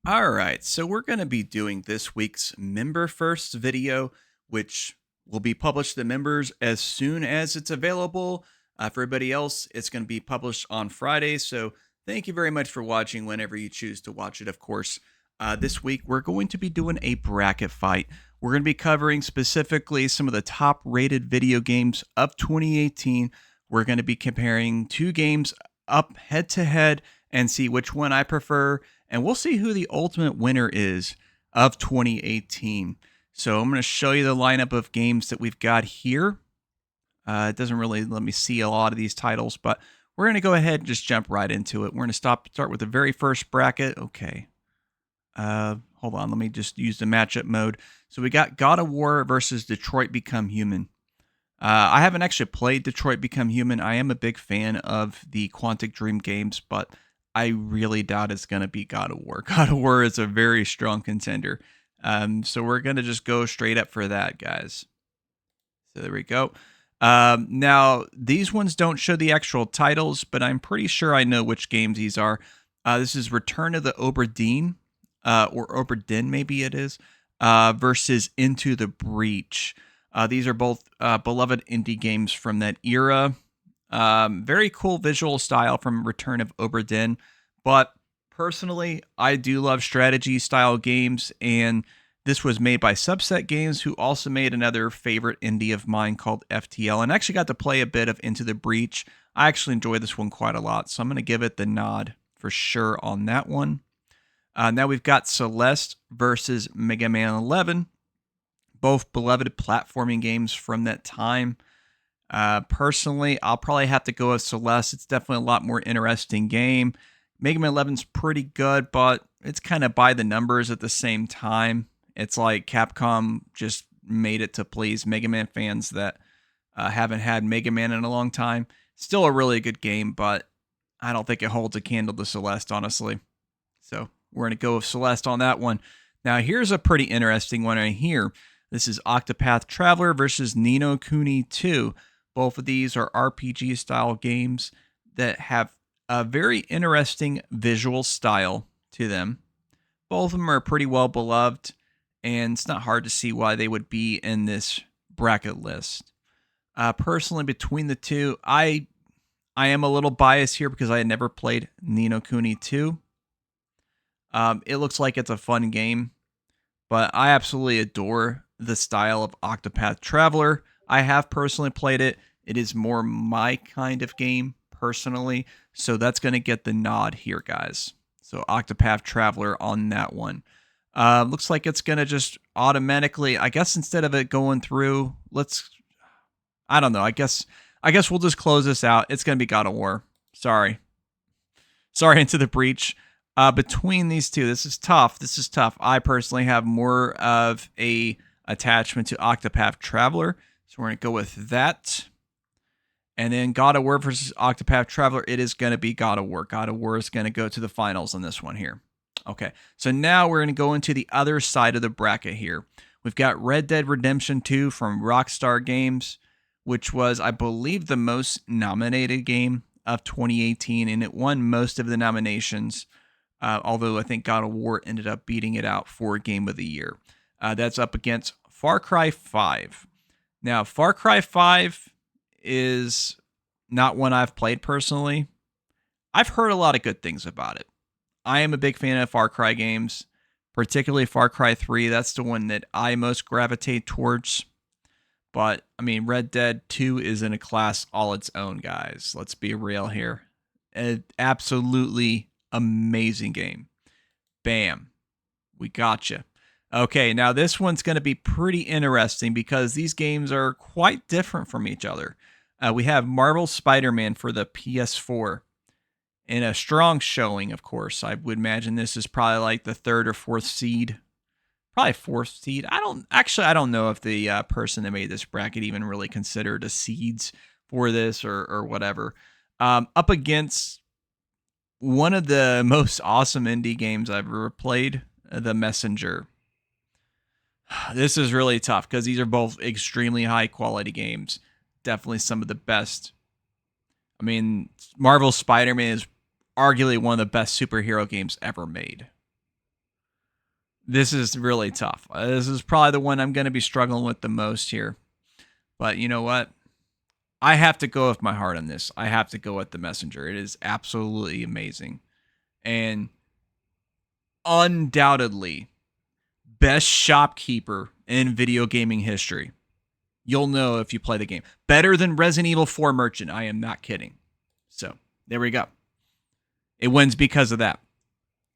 All right, so we're going to be doing this week's member first video, which will be published to members as soon as it's available. For everybody else, it's going to be published on Friday. So thank you very much for watching whenever you choose to watch it, of course. This week, we're going to be doing a bracket fight. We're going to be covering specifically some of the top rated video games of 2018. We're going to be comparing two games up head to head and see which one I prefer, and we'll see who the ultimate winner is of 2018. So I'm going to show you the lineup of games that we've got here. It doesn't really let me see a lot of these titles, but we're going to go ahead and just jump right into it. We're going to start with the very first bracket. Okay. Hold on. Let me just use the matchup mode. So we got God of War versus Detroit Become Human. I haven't actually played Detroit Become Human. I am a big fan of the Quantic Dream games, but I really doubt it's going to be God of War. God of War is a very strong contender. So we're going to just go straight up for that, guys. So there we go. Now, these ones don't show the actual titles, but I'm pretty sure I know which games these are. This is Return of the Obra Dinn, or Obra Dinn, maybe it is, versus Into the Breach. These are both beloved indie games from that era. Very cool visual style from Return of Obra Dinn, but personally, I do love strategy style games, and this was made by Subset Games, who also made another favorite indie of mine called FTL, and actually got to play a bit of Into the Breach. I actually enjoy this one quite a lot, so I'm going to give it the nod for sure on that one. Now we've got Celeste versus Mega Man 11, both beloved platforming games from that time. Personally, I'll probably have to go with Celeste. It's definitely a lot more interesting game. Mega Man 11's pretty good, but it's kind of by the numbers at the same time. It's like Capcom just made it to please Mega Man fans that haven't had Mega Man in a long time. Still a really good game, but I don't think it holds a candle to Celeste, honestly. So we're going to go with Celeste on that one. Now, here's a pretty interesting one right here. This is Octopath Traveler versus Ni no Kuni 2. Both of these are RPG style games that have a very interesting visual style to them. Both of them are pretty well beloved, and it's not hard to see why they would be in this bracket list. Personally, between the two, I am a little biased here because I had never played Ni no Kuni 2. It looks like it's a fun game, but I absolutely adore the style of Octopath Traveler. I have personally played it. It is more my kind of game, personally. So that's going to get the nod here, guys. So Octopath Traveler on that one. Looks like it's going to just automatically, I guess instead of it going through, I don't know. I guess we'll just close this out. It's going to be God of War. Sorry, Into the Breach. Between these two, this is tough. I personally have more of a attachment to Octopath Traveler, so we're going to go with that. And then God of War versus Octopath Traveler, it is going to be God of War. God of War is going to go to the finals on this one here. Okay, so now we're going to go into the other side of the bracket here. We've got Red Dead Redemption 2 from Rockstar Games, which was, I believe, the most nominated game of 2018, and it won most of the nominations. Although I think God of War ended up beating it out for Game of the Year. That's up against Far Cry 5. Now, Far Cry 5 is not one I've played personally. I've heard a lot of good things about it. I am a big fan of Far Cry games, particularly Far Cry 3. That's the one that I most gravitate towards. But, I mean, Red Dead 2 is in a class all its own, guys. Let's be real here. An absolutely amazing game. Bam. We gotcha. Okay, now this one's going to be pretty interesting because these games are quite different from each other. We have Marvel Spider-Man for the PS4 in a strong showing, of course. I would imagine this is probably like the third or fourth seed. Probably fourth seed. I don't know if the person that made this bracket even really considered a seeds for this or whatever. Up against one of the most awesome indie games I've ever played, The Messenger. This is really tough because these are both extremely high quality games. Definitely some of the best. I mean, Marvel's Spider-Man is arguably one of the best superhero games ever made. This is really tough. This is probably the one I'm going to be struggling with the most here. But you know what? I have to go with my heart on this. I have to go with The Messenger. It is absolutely amazing. And undoubtedly, best shopkeeper in video gaming history. You'll know if you play the game. Better than Resident Evil 4 Merchant. I am not kidding. So, there we go. It wins because of that.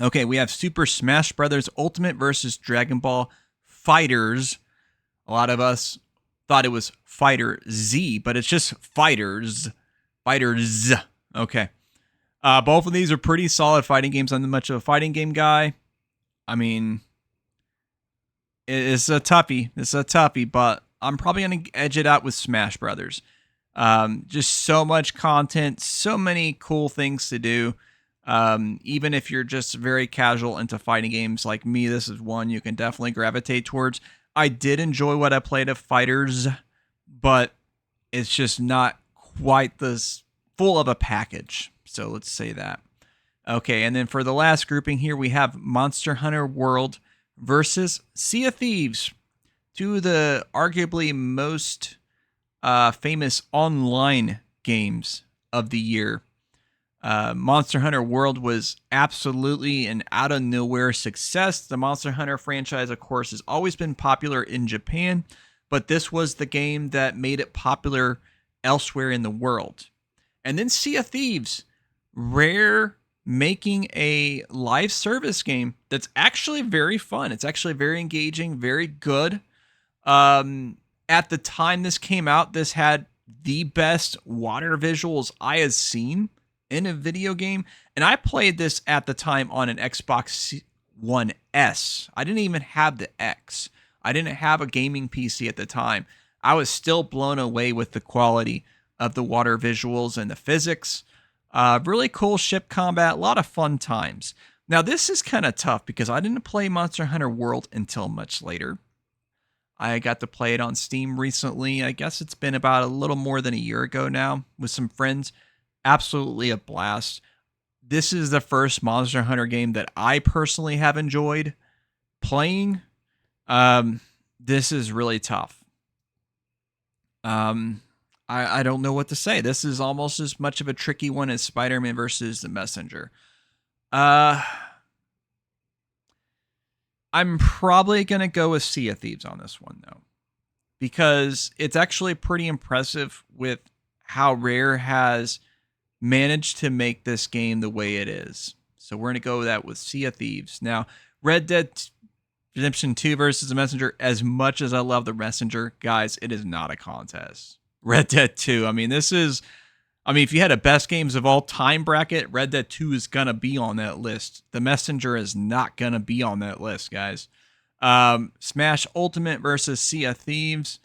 Okay, we have Super Smash Bros. Ultimate versus Dragon Ball Fighters. A lot of us thought it was Fighter Z, but it's just Fighters. Fighters. Okay. Both of these are pretty solid fighting games. I'm not much of a fighting game guy. I mean, it's a toughie. It's a toughie, but I'm probably going to edge it out with Smash Brothers. Just so much content, so many cool things to do. Even if you're just very casual into fighting games like me, this is one you can definitely gravitate towards. I did enjoy what I played of Fighters, but it's just not quite this full of a package. So let's say that. Okay, and then for the last grouping here, we have Monster Hunter World versus Sea of Thieves. Two of the arguably most famous online games of the year. Monster Hunter World was absolutely an out of nowhere success. The Monster Hunter franchise, of course, has always been popular in Japan, but this was the game that made it popular elsewhere in the world. And then Sea of Thieves, Rare making a live service game that's actually very fun. It's actually very engaging, very good. At the time this came out, this had the best water visuals I had seen in a video game. And I played this at the time on an Xbox One S. I didn't even have the X. I didn't have a gaming PC at the time. I was still blown away with the quality of the water visuals and the physics. Really cool ship combat, a lot of fun times. Now, this is kind of tough because I didn't play Monster Hunter World until much later. I got to play it on Steam recently. I guess it's been about a little more than a year ago now with some friends. Absolutely a blast. This is the first Monster Hunter game that I personally have enjoyed playing. This is really tough. I don't know what to say. This is almost as much of a tricky one as Spider-Man versus the Messenger. I'm probably going to go with Sea of Thieves on this one, though, because it's actually pretty impressive with how Rare has managed to make this game the way it is. So we're going to go with that with Sea of Thieves. Now, Red Dead Redemption 2 versus the Messenger, as much as I love the Messenger, guys, it is not a contest. Red Dead 2, if you had a best games of all time bracket, Red Dead 2 is going to be on that list. The Messenger is not going to be on that list, guys. Smash Ultimate versus Sea of Thieves.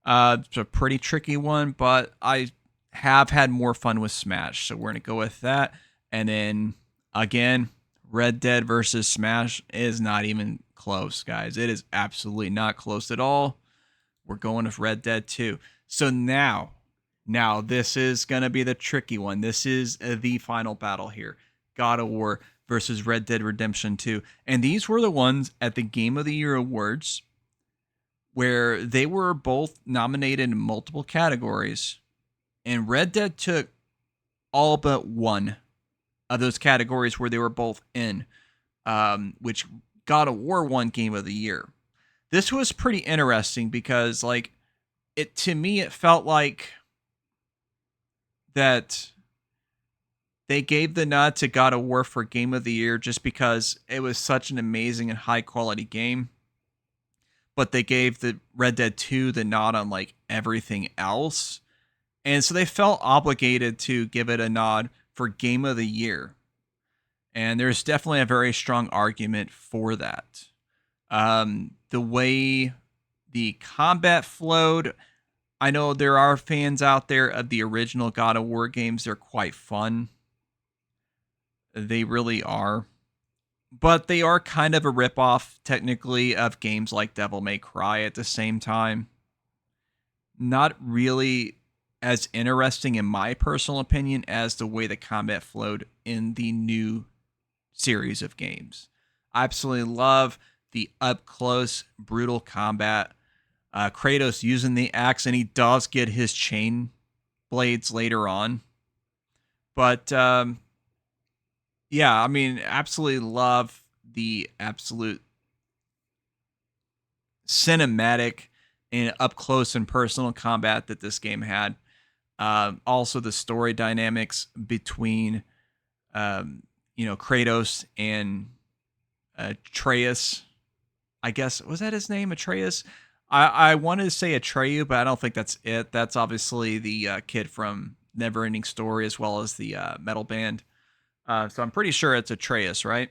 It's a pretty tricky one, but I have had more fun with Smash, so we're going to go with that. And then, again, Red Dead versus Smash is not even close, guys. It is absolutely not close at all. We're going with Red Dead 2. So now this is going to be the tricky one. This is the final battle here. God of War versus Red Dead Redemption 2. And these were the ones at the Game of the Year Awards where they were both nominated in multiple categories. And Red Dead took all but one of those categories where they were both in, which God of War won Game of the Year. This was pretty interesting because, to me, it felt like that they gave the nod to God of War for Game of the Year just because it was such an amazing and high quality game. But they gave the Red Dead 2 the nod on everything else. And so they felt obligated to give it a nod for Game of the Year. And there's definitely a very strong argument for that. The way the combat flowed, I know there are fans out there of the original God of War games. They're quite fun. They really are. But they are kind of a ripoff, technically, of games like Devil May Cry at the same time. Not really as interesting, in my personal opinion, as the way the combat flowed in the new series of games. I absolutely love the up close, brutal combat. Kratos using the axe, and he does get his chain blades later on. But yeah, I mean, absolutely love the absolute cinematic and up close and personal combat that this game had. Also, the story dynamics between, Kratos and Atreus. I guess was that his name, Atreus? I wanted to say Atreyu, but I don't think that's it. That's obviously the kid from Neverending Story, as well as the metal band. So I'm pretty sure it's Atreus, right?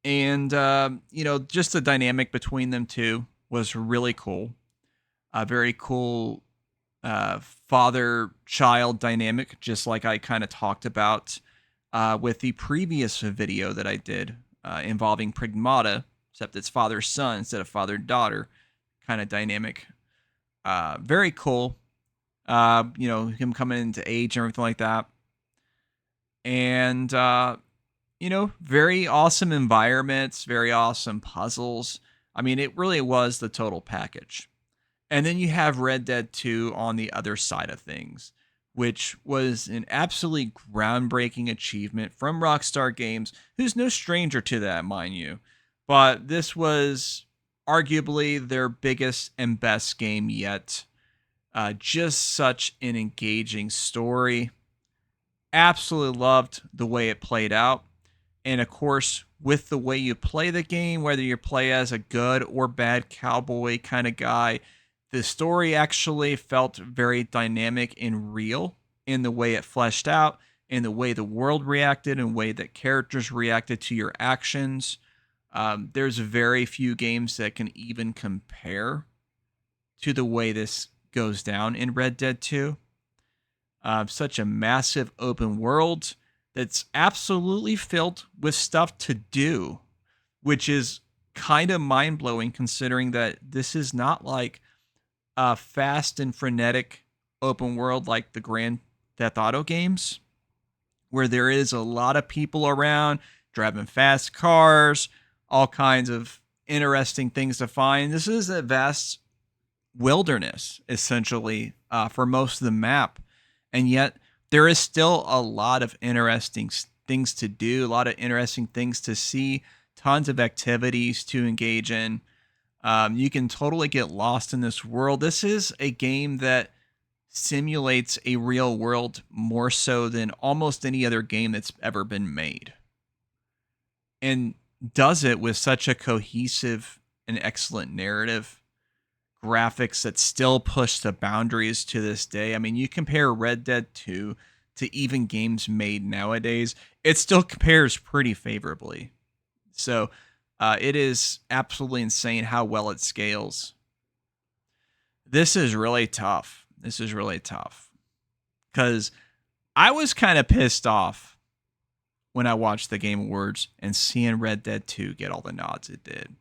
And just the dynamic between them two was really cool. A very cool father-child dynamic, just like I kind of talked about with the previous video that I did involving Pragmata, except it's father-son instead of father-daughter kind of dynamic. Very cool. Him coming into age and everything like that. And, very awesome environments, very awesome puzzles. I mean, it really was the total package. And then you have Red Dead 2 on the other side of things, which was an absolutely groundbreaking achievement from Rockstar Games, who's no stranger to that, mind you. But this was arguably their biggest and best game yet. Just such an engaging story. Absolutely loved the way it played out. And of course, with the way you play the game, whether you play as a good or bad cowboy kind of guy, the story actually felt very dynamic and real in the way it fleshed out, in the way the world reacted, and the way that characters reacted to your actions. There's very few games that can even compare to the way this goes down in Red Dead 2. Such a massive open world that's absolutely filled with stuff to do, which is kind of mind-blowing considering that this is not like a fast and frenetic open world like the Grand Theft Auto games, where there is a lot of people around driving fast cars, all kinds of interesting things to find. This is a vast wilderness, essentially, for most of the map. And yet, there is still a lot of interesting things to do, a lot of interesting things to see, tons of activities to engage in. You can totally get lost in this world. This is a game that simulates a real world more so than almost any other game that's ever been made. And does it with such a cohesive and excellent narrative. Graphics that still push the boundaries to this day. I mean, you compare Red Dead 2 to even games made nowadays, it still compares pretty favorably. So it is absolutely insane how well it scales. This is really tough. Because I was kind of pissed off when I watched the Game Awards and seeing Red Dead 2 get all the nods it did.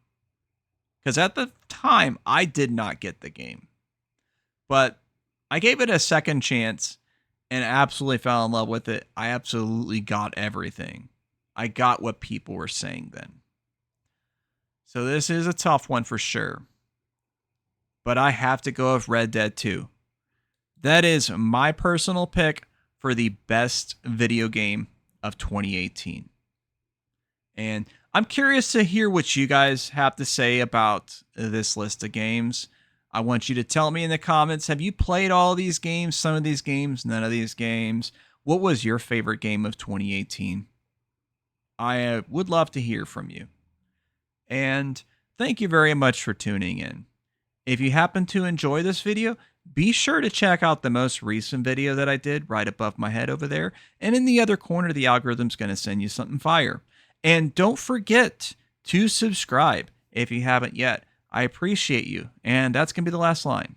Because at the time, I did not get the game. But I gave it a second chance and absolutely fell in love with it. I absolutely got everything. I got what people were saying then. So this is a tough one for sure. But I have to go with Red Dead 2. That is my personal pick for the best video game of 2018. And I'm curious to hear what you guys have to say about this list of games. I want you to tell me in the comments, have you played all these games, some of these games, none of these games? What was your favorite game of 2018? I would love to hear from you. And thank you very much for tuning in. If you happen to enjoy this video, be sure to check out the most recent video that I did right above my head over there. And in the other corner, the algorithm's going to send you something fire. And don't forget to subscribe if you haven't yet. I appreciate you. And that's going to be the last line.